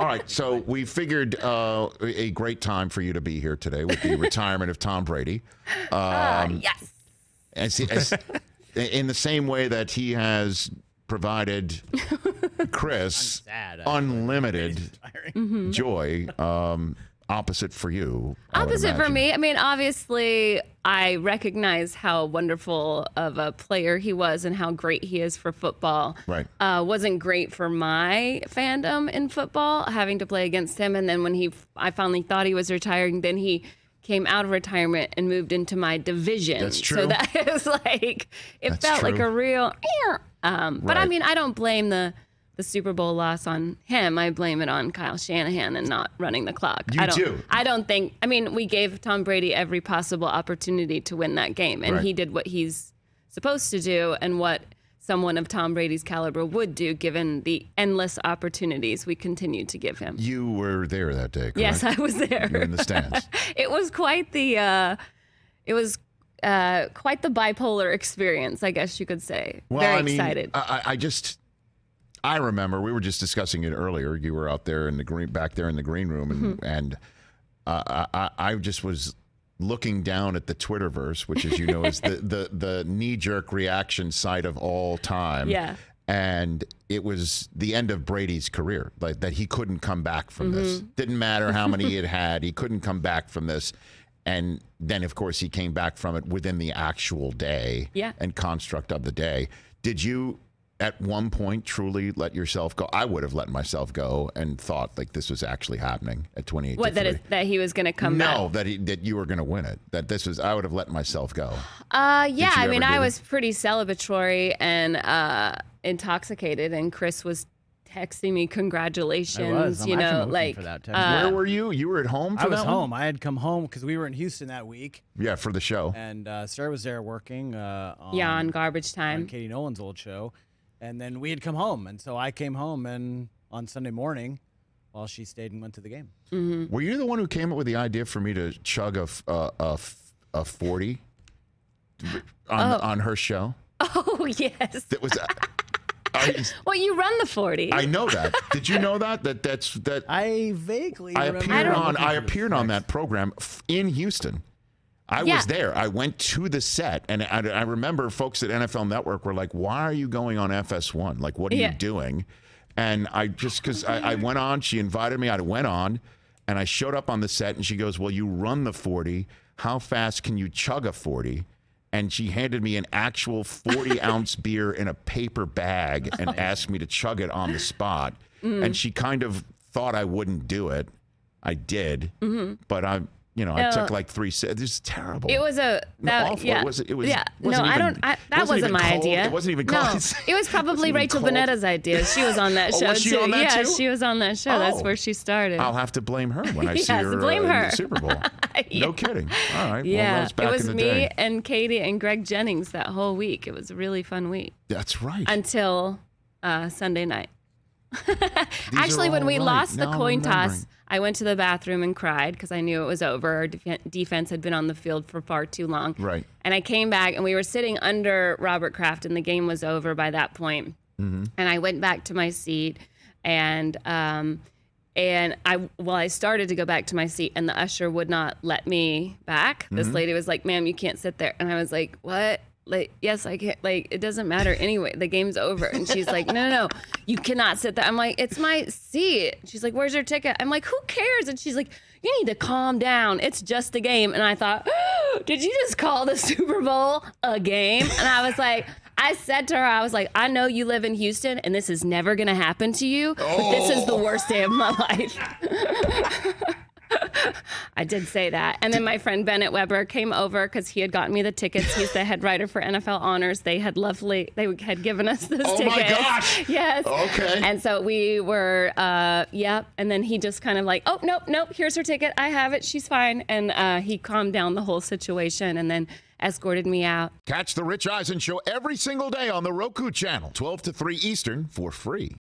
right, so we figured a great time for you to be here today with the retirement of Tom Brady. Yes. In the same way that he has provided Chris unlimited joy, opposite for you. Opposite for me. I mean, obviously, I recognize how wonderful of a player he was and how great he is for football. Right. Wasn't great for my fandom in football, having to play against him. And then when I finally thought he was retiring, then he came out of retirement and moved into my division. That's true. So that is like, it felt like a real, but I mean, I don't blame the Super Bowl loss on him. I blame it on Kyle Shanahan and not running the clock. I don't think, I mean, we gave Tom Brady every possible opportunity to win that game, and he did what he's supposed to do and what someone of Tom Brady's caliber would do given the endless opportunities we continued to give him. You were there that day, correct? Yes, I was there. You were in the stands. It was quite the bipolar experience, I guess you could say. Well, Very excited. I remember we were just discussing it earlier. You were out there back there in the green room, and I just was looking down at the Twitterverse, which, as you know, is the knee-jerk reaction site of all time. Yeah. And it was the end of Brady's career, like that he couldn't come back from this. Didn't matter how many he had, he couldn't come back from this. And then, of course, he came back from it within the actual day and construct of the day. Did you, at one point, truly let yourself go? I would have let myself go and thought like this was actually happening at 28. What, that he was going to come back? No, that you were going to win it. That this was, I would have let myself go. Yeah, I mean, I was pretty celebratory and intoxicated, and Chris was texting me congratulations. I'm actually looking for that text. Where were you? You were at home for that? I was home. I had come home because we were in Houston that week. Yeah, for the show. And Sarah was there working on Garbage Time, on Katie Nolan's old show. And then we had come home, and so I came home and on Sunday morning while she stayed and went to the game. Mm-hmm. Were you the one who came up with the idea for me to chug a 40 on her show? Oh, yes. That was. Well, you run the 40. I know that. Did you know that? That I vaguely remember. I appeared on that program in Houston. I was there. I went to the set, and I remember folks at NFL Network were like, "Why are you going on FS1? Like, what are you doing?" And I just, because I went on, she invited me. I went on, and I showed up on the set, and she goes, "Well, you run the 40. How fast can you chug a 40?" And she handed me an actual 40-ounce beer in a paper bag and asked me to chug it on the spot. And she kind of thought I wouldn't do it. I did, but I took like 3 sips. This is terrible. It was that wasn't my idea. It wasn't even cold. No, it was probably Rachel Bonetta's idea. She was on that show was she too. On that too? She was on that show. That's where she started. I'll have to blame her when I see her in the Super Bowl. No kidding. All right. Yeah, well, that was back it was in the me day. and Katie and Greg Jennings that whole week. It was a really fun week. That's right. Until Sunday night. Actually, when we lost the coin toss, I went to the bathroom and cried because I knew it was over. Our defense had been on the field for far too long. Right. And I came back, and we were sitting under Robert Kraft, and the game was over by that point. Mm-hmm. And I went back to my seat, and I started to go back to my seat, and the usher would not let me back. This lady was like, "Ma'am, you can't sit there." And I was like, "What?" Like, yes, I can't. Like, it doesn't matter anyway. The game's over. And she's like, no, you cannot sit there. I'm like, it's my seat. She's like, where's your ticket? I'm like, who cares? And she's like, you need to calm down. It's just a game. And I thought, did you just call the Super Bowl a game? And I was like, I said to her, I was like, I know you live in Houston and this is never going to happen to you, but this is the worst day of my life. I did say that. And then my friend Bennett Weber came over because he had gotten me the tickets. He's the head writer for NFL Honors. They had given us those tickets. Oh my gosh. Yes. Okay. And so we were, And then he just kind of like, oh, nope, here's her ticket. I have it. She's fine. And he calmed down the whole situation and then escorted me out. Catch the Rich Eisen Show every single day on the Roku channel, 12 to 3 Eastern, for free.